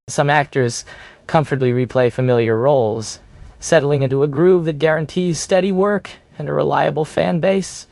Some actors comfortably replay familiar roles, settling into a groove that guarantees steady work and a reliable fan base.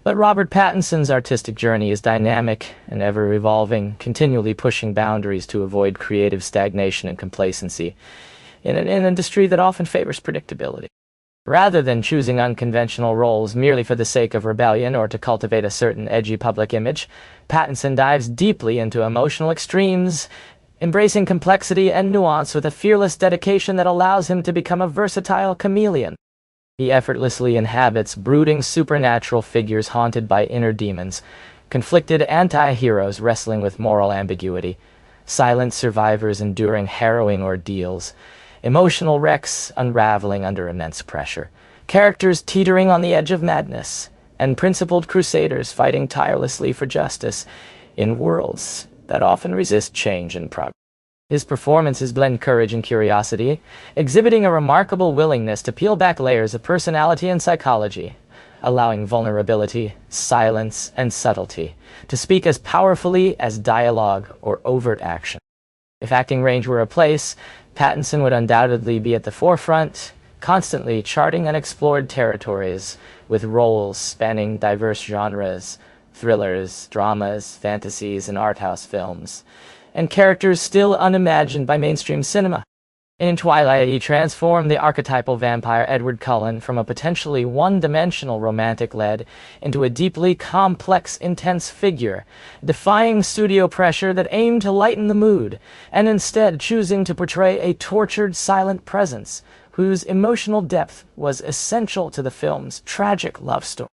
But Robert Pattinson's artistic journey is dynamic and ever-evolving, continually pushing boundaries to avoid creative stagnation and complacency in an industry that often favors predictability. Rather than choosing unconventional roles merely for the sake of rebellion or to cultivate a certain edgy public image, Pattinson dives deeply into emotional extremes, embracing complexity and nuance with a fearless dedication that allows him to become a versatile chameleon. He effortlessly inhabits brooding supernatural figures haunted by inner demons, conflicted anti-heroes wrestling with moral ambiguity, silent survivors enduring harrowing ordeals, emotional wrecks unraveling under immense pressure, characters teetering on the edge of madness, and principled crusaders fighting tirelessly for justice in worlds that often resist change and progress. His performances blend courage and curiosity, exhibiting a remarkable willingness to peel back layers of personality and psychology, allowing vulnerability, silence, and subtlety to speak as powerfully as dialogue or overt action. If acting range were a place, Pattinson would undoubtedly be at the forefront, constantly charting unexplored territories with roles spanning diverse genres, thrillers, dramas, fantasies, and art house films, and characters still unimagined by mainstream cinema. In Twilight, he transformed the archetypal vampire Edward Cullen from a potentially one-dimensional romantic lead into a deeply complex, intense figure, defying studio pressure that aimed to lighten the mood, and instead choosing to portray a tortured, silent presence whose emotional depth was essential to the film's tragic love story.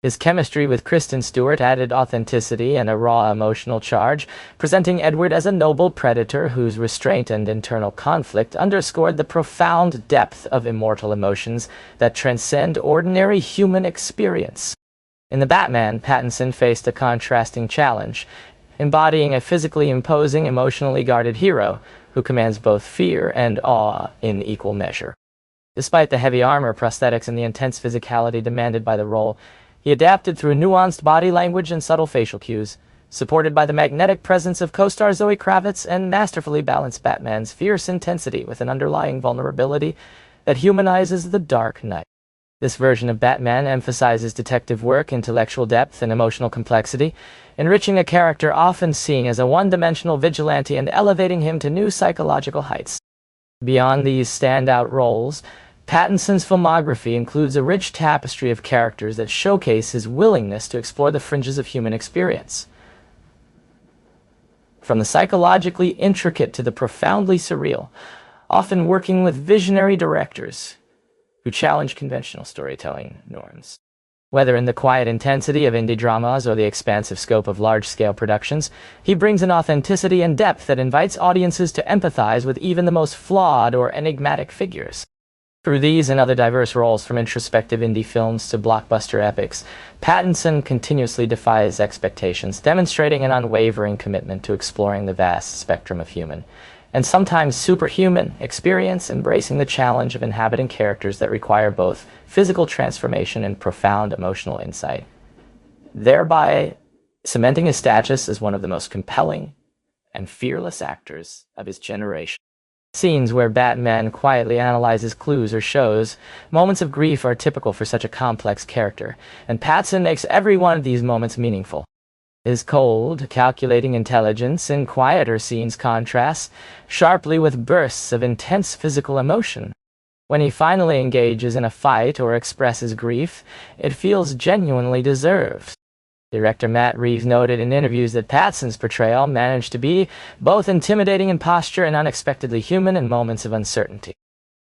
His chemistry with Kristen Stewart added authenticity and a raw emotional charge, presenting Edward as a noble predator whose restraint and internal conflict underscored the profound depth of immortal emotions that transcend ordinary human experience. In The Batman, Pattinson faced a contrasting challenge, embodying a physically imposing, emotionally guarded hero who commands both fear and awe in equal measure. Despite the heavy armor, prosthetics, and the intense physicality demanded by the role, he adapted through nuanced body language and subtle facial cues, supported by the magnetic presence of co-star Zoe Kravitz, and masterfully balanced Batman's fierce intensity with an underlying vulnerability that humanizes the Dark Knight. This version of Batman emphasizes detective work, intellectual depth, and emotional complexity, enriching a character often seen as a one-dimensional vigilante and elevating him to new psychological heights. Beyond these standout roles, Pattinson's filmography includes a rich tapestry of characters that showcase his willingness to explore the fringes of human experience. From the psychologically intricate to the profoundly surreal, often working with visionary directors who challenge conventional storytelling norms. Whether in the quiet intensity of indie dramas or the expansive scope of large-scale productions, he brings an authenticity and depth that invites audiences to empathize with even the most flawed or enigmatic figures. Through these and other diverse roles, from introspective indie films to blockbuster epics, Pattinson continuously defies expectations, demonstrating an unwavering commitment to exploring the vast spectrum of human, and sometimes superhuman, experience, embracing the challenge of inhabiting characters that require both physical transformation and profound emotional insight, thereby cementing his status as one of the most compelling and fearless actors of his generation. Scenes where Batman quietly analyzes clues or shows moments of grief are typical for such a complex character, and Pattinson makes every one of these moments meaningful. His cold, calculating intelligence in quieter scenes contrasts sharply with bursts of intense physical emotion. When he finally engages in a fight or expresses grief, it feels genuinely deserved. Director Matt Reeves noted in interviews that Pattinson's portrayal managed to be both intimidating in posture and unexpectedly human in moments of uncertainty.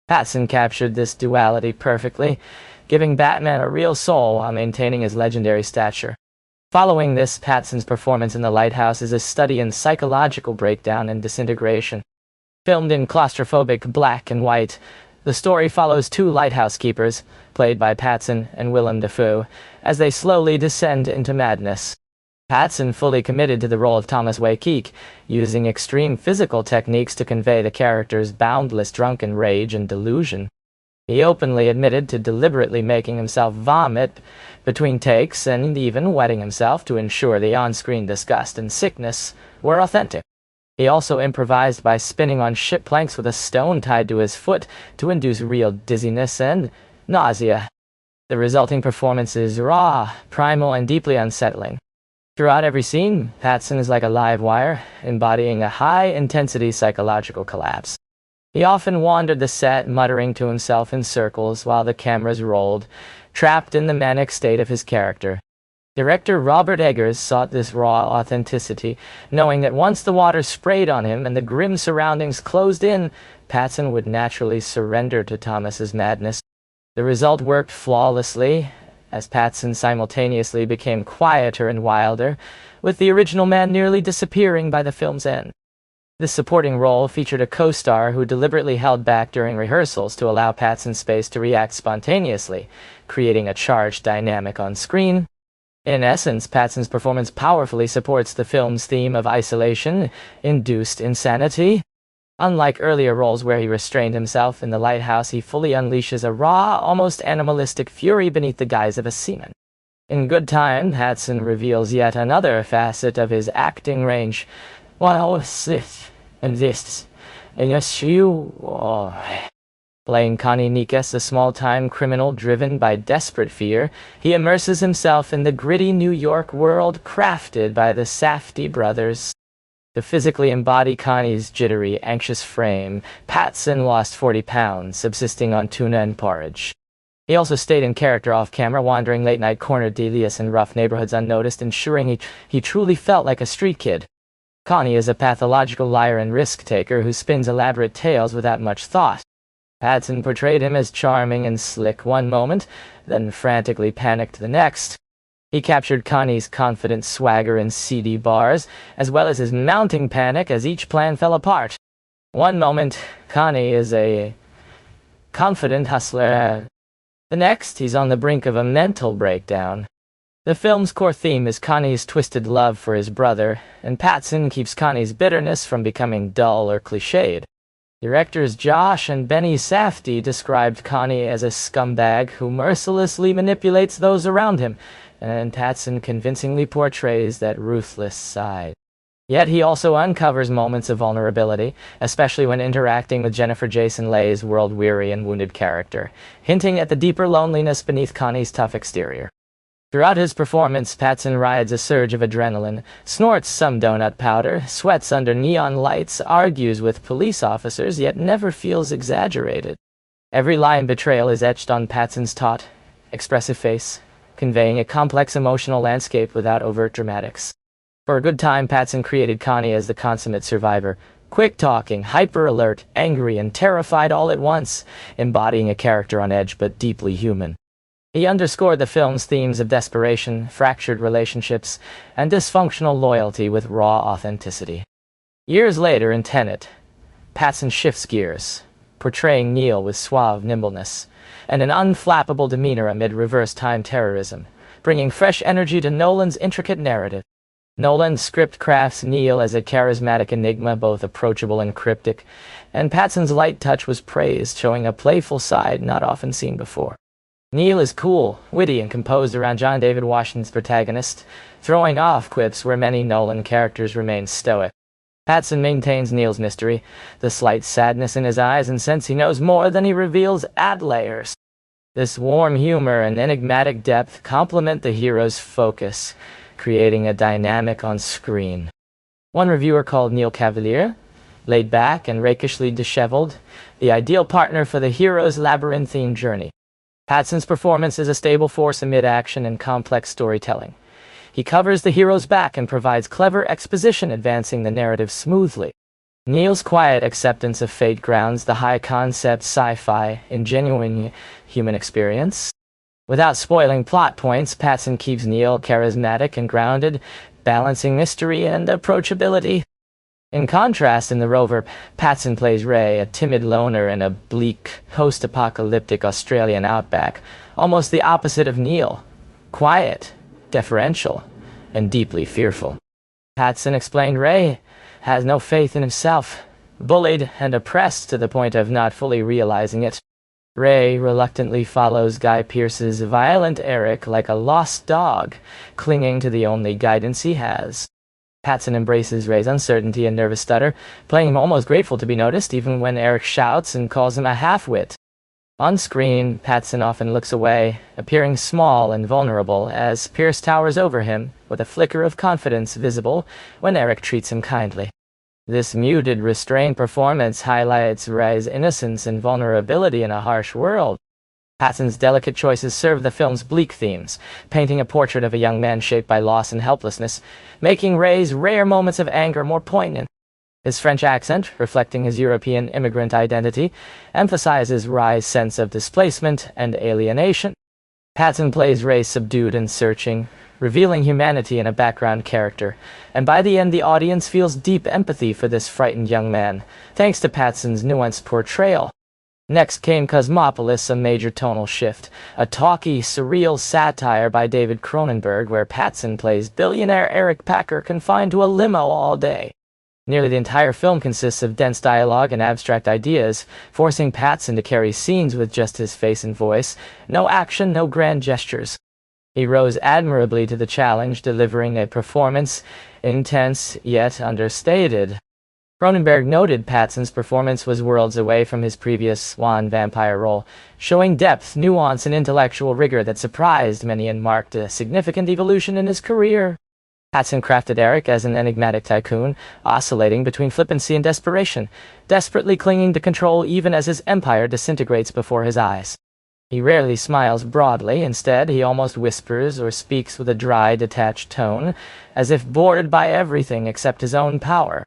Pattinson captured this duality perfectly, giving Batman a real soul while maintaining his legendary stature. Following this, Pattinson's performance in The Lighthouse is a study in psychological breakdown and disintegration. Filmed in claustrophobic black and white, the story follows two lighthouse keepers, played by Pattinson and Willem Dafoe, as they slowly descend into madness. Pattinson fully committed to the role of Thomas Waykeek, using extreme physical techniques to convey the character's boundless drunken rage and delusion. He openly admitted to deliberately making himself vomit between takes and even wetting himself to ensure the on-screen disgust and sickness were authentic. He also improvised by spinning on ship planks with a stone tied to his foot to induce real dizziness and nausea. The resulting performance is raw, primal, and deeply unsettling. Throughout every scene, Pattinson is like a live wire, embodying a high-intensity psychological collapse. He often wandered the set, muttering to himself in circles while the cameras rolled, trapped in the manic state of his character. Director Robert Eggers sought this raw authenticity, knowing that once the water sprayed on him and the grim surroundings closed in, Pattinson would naturally surrender to Thomas's madness. The result worked flawlessly, as Pattinson simultaneously became quieter and wilder, with the original man nearly disappearing by the film's end. This supporting role featured a co-star who deliberately held back during rehearsals to allow Pattinson space to react spontaneously, creating a charged dynamic on screen. In essence, Pattinson's performance powerfully supports the film's theme of isolation-induced insanity. Unlike earlier roles where he restrained himself in the Lighthouse, he fully unleashes a raw, almost animalistic fury beneath the guise of a seaman. In Good Time, Pattinson reveals yet another facet of his acting range. While this and this, and yes, playing Connie Nikes, a small-time criminal driven by desperate fear, he immerses himself in the gritty New York world crafted by the Safdie brothers. To physically embody Connie's jittery, anxious frame, Pattinson lost 40 pounds, subsisting on tuna and porridge. He also stayed in character off-camera, wandering late-night corner delias in rough neighborhoods unnoticed, ensuring he truly felt like a street kid. Connie is a pathological liar and risk-taker who spins elaborate tales without much thought. Pattinson portrayed him as charming and slick one moment, then frantically panicked the next. He captured Connie's confident swagger and seedy bars, as well as his mounting panic as each plan fell apart. One moment, Connie is a confident hustler. The next, he's on the brink of a mental breakdown. The film's core theme is Connie's twisted love for his brother, and Pattinson keeps Connie's bitterness from becoming dull or cliched. Directors Josh and Benny Safdie described Connie as a scumbag who mercilessly manipulates those around him, and Pattinson convincingly portrays that ruthless side. Yet he also uncovers moments of vulnerability, especially when interacting with Jennifer Jason Leigh's world-weary and wounded character, hinting at the deeper loneliness beneath Connie's tough exterior. Throughout his performance, Pattinson rides a surge of adrenaline, snorts some donut powder, sweats under neon lights, argues with police officers, yet never feels exaggerated. Every line betrayal is etched on Pattinson's taut, expressive face, conveying a complex emotional landscape without overt dramatics. For a good time, Pattinson created Connie as the consummate survivor, quick-talking, hyper-alert, angry, and terrified all at once, embodying a character on edge but deeply human. He underscored the film's themes of desperation, fractured relationships, and dysfunctional loyalty with raw authenticity. Years later in Tenet, Pattinson shifts gears, portraying Neil with suave nimbleness and an unflappable demeanor amid reverse time terrorism, bringing fresh energy to Nolan's intricate narrative. Nolan's script crafts Neil as a charismatic enigma, both approachable and cryptic, and Pattinson's light touch was praised, showing a playful side not often seen before. Neil is cool, witty, and composed around John David Washington's protagonist, throwing off quips where many Nolan characters remain stoic. Pattinson maintains Neil's mystery, the slight sadness in his eyes, and sense he knows more than he reveals add layers. This warm humor and enigmatic depth complement the hero's focus, creating a dynamic on screen. One reviewer called Neil Cavalier, laid back and rakishly disheveled, the ideal partner for the hero's labyrinthine journey. Pattinson's performance is a stable force amid action and complex storytelling. He covers the hero's back and provides clever exposition, advancing the narrative smoothly. Neil's quiet acceptance of fate grounds the high-concept sci-fi in genuine human experience. Without spoiling plot points, Pattinson keeps Neil charismatic and grounded, balancing mystery and approachability. In contrast, in the Rover, Pattinson plays Ray, a timid loner in a bleak, post-apocalyptic Australian outback, almost the opposite of Neil. Quiet, deferential, and deeply fearful. Pattinson explained Ray has no faith in himself, bullied and oppressed to the point of not fully realizing it. Ray reluctantly follows Guy Pearce's violent Eric like a lost dog, clinging to the only guidance he has. Pattinson embraces Ray's uncertainty and nervous stutter, playing him almost grateful to be noticed even when Eric shouts and calls him a half-wit. On screen, Pattinson often looks away, appearing small and vulnerable as Pierce towers over him, with a flicker of confidence visible when Eric treats him kindly. This muted, restrained performance highlights Ray's innocence and vulnerability in a harsh world. Pattinson's delicate choices serve the film's bleak themes, painting a portrait of a young man shaped by loss and helplessness, making Ray's rare moments of anger more poignant. His French accent, reflecting his European immigrant identity, emphasizes Ray's sense of displacement and alienation. Pattinson plays Ray subdued and searching, revealing humanity in a background character, and by the end the audience feels deep empathy for this frightened young man, thanks to Pattinson's nuanced portrayal. Next came Cosmopolis, a major tonal shift, a talky, surreal satire by David Cronenberg where Pattinson plays billionaire Eric Packer confined to a limo all day. Nearly the entire film consists of dense dialogue and abstract ideas, forcing Pattinson to carry scenes with just his face and voice, no action, no grand gestures. He rose admirably to the challenge, delivering a performance intense yet understated. Cronenberg noted Pattinson's performance was worlds away from his previous swan vampire role, showing depth, nuance, and intellectual rigor that surprised many and marked a significant evolution in his career. Pattinson crafted Eric as an enigmatic tycoon, oscillating between flippancy and desperation, desperately clinging to control even as his empire disintegrates before his eyes. He rarely smiles broadly, instead he almost whispers or speaks with a dry, detached tone, as if bored by everything except his own power.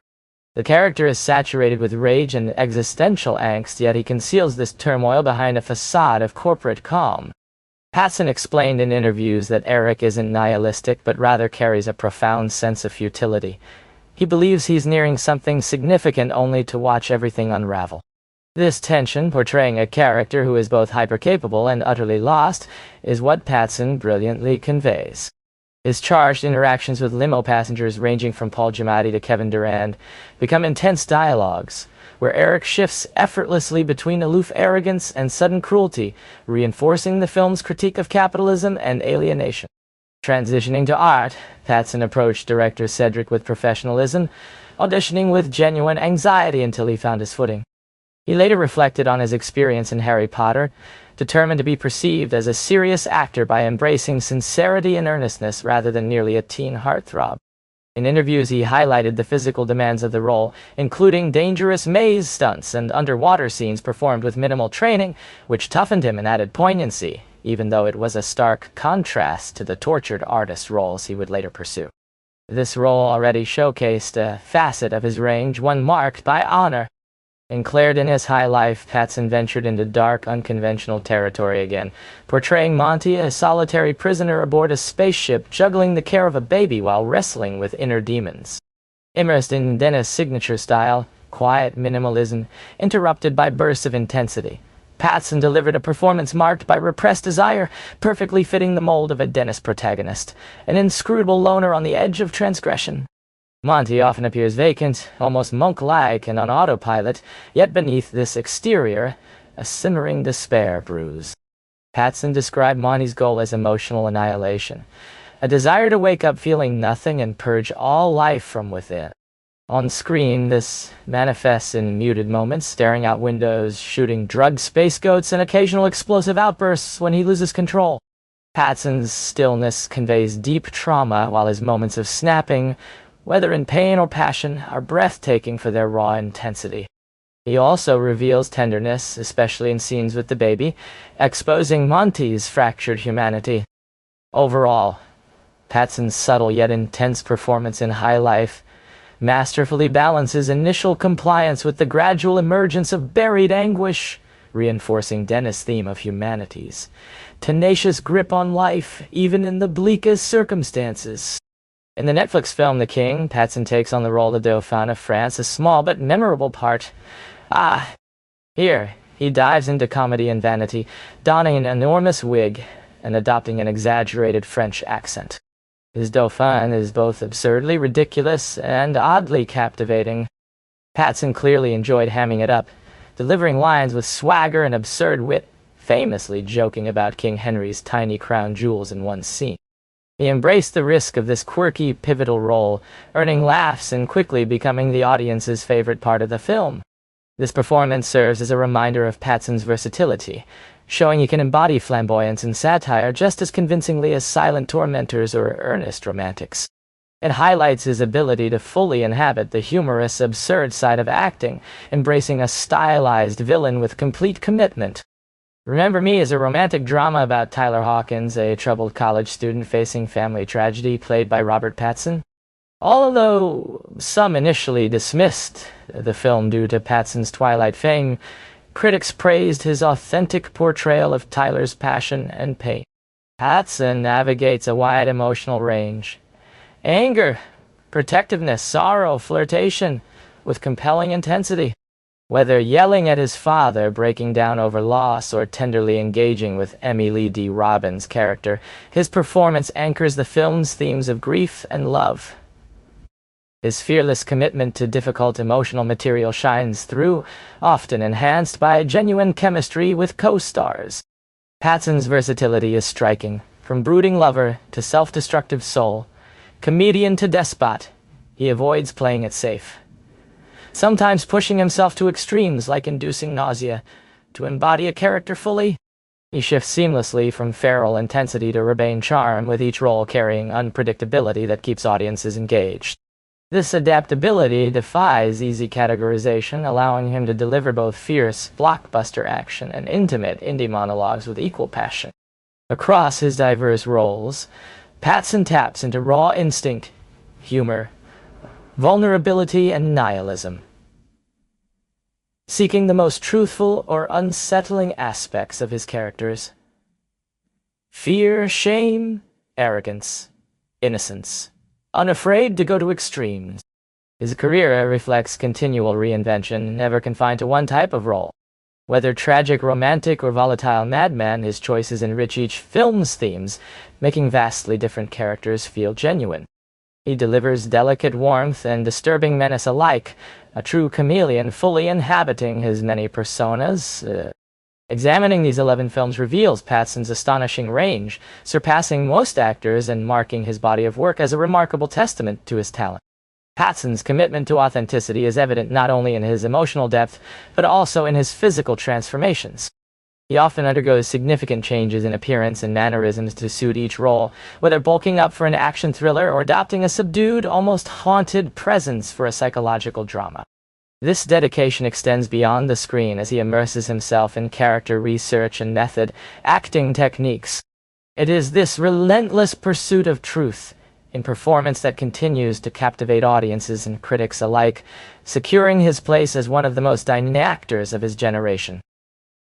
The character is saturated with rage and existential angst, yet he conceals this turmoil behind a facade of corporate calm. Pattinson explained in interviews that Eric isn't nihilistic, but rather carries a profound sense of futility. He believes he's nearing something significant only to watch everything unravel. This tension, portraying a character who is both hypercapable and utterly lost, is what Pattinson brilliantly conveys. His charged interactions with limo passengers ranging from Paul Giamatti to Kevin Durand become intense dialogues, where Eric shifts effortlessly between aloof arrogance and sudden cruelty, reinforcing the film's critique of capitalism and alienation. Transitioning to art, Pattinson approached director Cedric with professionalism, auditioning with genuine anxiety until he found his footing. He later reflected on his experience in Harry Potter, determined to be perceived as a serious actor by embracing sincerity and earnestness rather than merely a teen heartthrob. In interviews, he highlighted the physical demands of the role, including dangerous maze stunts and underwater scenes performed with minimal training, which toughened him and added poignancy, even though it was a stark contrast to the tortured artist roles he would later pursue. This role already showcased a facet of his range, one marked by honor. Enclared in his high life, Pattinson ventured into dark, unconventional territory again, portraying Monty, a solitary prisoner aboard a spaceship, juggling the care of a baby while wrestling with inner demons. Immersed in Dennis' signature style, quiet minimalism, interrupted by bursts of intensity, Pattinson delivered a performance marked by repressed desire, perfectly fitting the mold of a Dennis protagonist, an inscrutable loner on the edge of transgression. Monty often appears vacant, almost monk-like and on autopilot, yet beneath this exterior, a simmering despair brews. Pattinson described Monty's goal as emotional annihilation, a desire to wake up feeling nothing and purge all life from within. On screen, this manifests in muted moments, staring out windows, shooting drugged space goats, and occasional explosive outbursts when he loses control. Pattinson's stillness conveys deep trauma, while his moments of snapping, whether in pain or passion, are breathtaking for their raw intensity. He also reveals tenderness, especially in scenes with the baby, exposing Monty's fractured humanity. Overall, Pattinson's subtle yet intense performance in High Life masterfully balances initial compliance with the gradual emergence of buried anguish, reinforcing Dennis' theme of humanity's tenacious grip on life, even in the bleakest circumstances. In the Netflix film The King, Pattinson takes on the role of Dauphin of France, a small but memorable part. Here, he dives into comedy and vanity, donning an enormous wig and adopting an exaggerated French accent. His Dauphin is both absurdly ridiculous and oddly captivating. Pattinson clearly enjoyed hamming it up, delivering lines with swagger and absurd wit, famously joking about King Henry's tiny crown jewels in one scene. He embraced the risk of this quirky, pivotal role, earning laughs and quickly becoming the audience's favorite part of the film. This performance serves as a reminder of Pattinson's versatility, showing he can embody flamboyance and satire just as convincingly as silent tormentors or earnest romantics. It highlights his ability to fully inhabit the humorous, absurd side of acting, embracing a stylized villain with complete commitment. Remember Me is a romantic drama about Tyler Hawkins, a troubled college student facing family tragedy, played by Robert Pattinson. Although some initially dismissed the film due to Pattinson's Twilight fame, critics praised his authentic portrayal of Tyler's passion and pain. Pattinson navigates a wide emotional range: anger, protectiveness, sorrow, flirtation, with compelling intensity. Whether yelling at his father, breaking down over loss, or tenderly engaging with Emily D. Robbins' character, his performance anchors the film's themes of grief and love. His fearless commitment to difficult emotional material shines through, often enhanced by genuine chemistry with co-stars. Pattinson's versatility is striking. From brooding lover to self-destructive soul, comedian to despot, he avoids playing it safe, sometimes pushing himself to extremes like inducing nausea. To embody a character fully, he shifts seamlessly from feral intensity to urbane charm, with each role carrying unpredictability that keeps audiences engaged. This adaptability defies easy categorization, allowing him to deliver both fierce, blockbuster action and intimate indie monologues with equal passion. Across his diverse roles, Pattinson taps into raw instinct, humor, vulnerability, and nihilism, seeking the most truthful or unsettling aspects of his characters. Fear, shame, arrogance, innocence, unafraid to go to extremes. His career reflects continual reinvention, never confined to one type of role. Whether tragic, romantic, or volatile madman, his choices enrich each film's themes, making vastly different characters feel genuine. He delivers delicate warmth and disturbing menace alike, a true chameleon fully inhabiting his many personas. Examining these 11 films reveals Pattinson's astonishing range, surpassing most actors and marking his body of work as a remarkable testament to his talent. Pattinson's commitment to authenticity is evident not only in his emotional depth, but also in his physical transformations. He often undergoes significant changes in appearance and mannerisms to suit each role, whether bulking up for an action thriller or adopting a subdued, almost haunted presence for a psychological drama. This dedication extends beyond the screen as he immerses himself in character research and method acting techniques. It is this relentless pursuit of truth in performance that continues to captivate audiences and critics alike, securing his place as one of the most dynamic actors of his generation.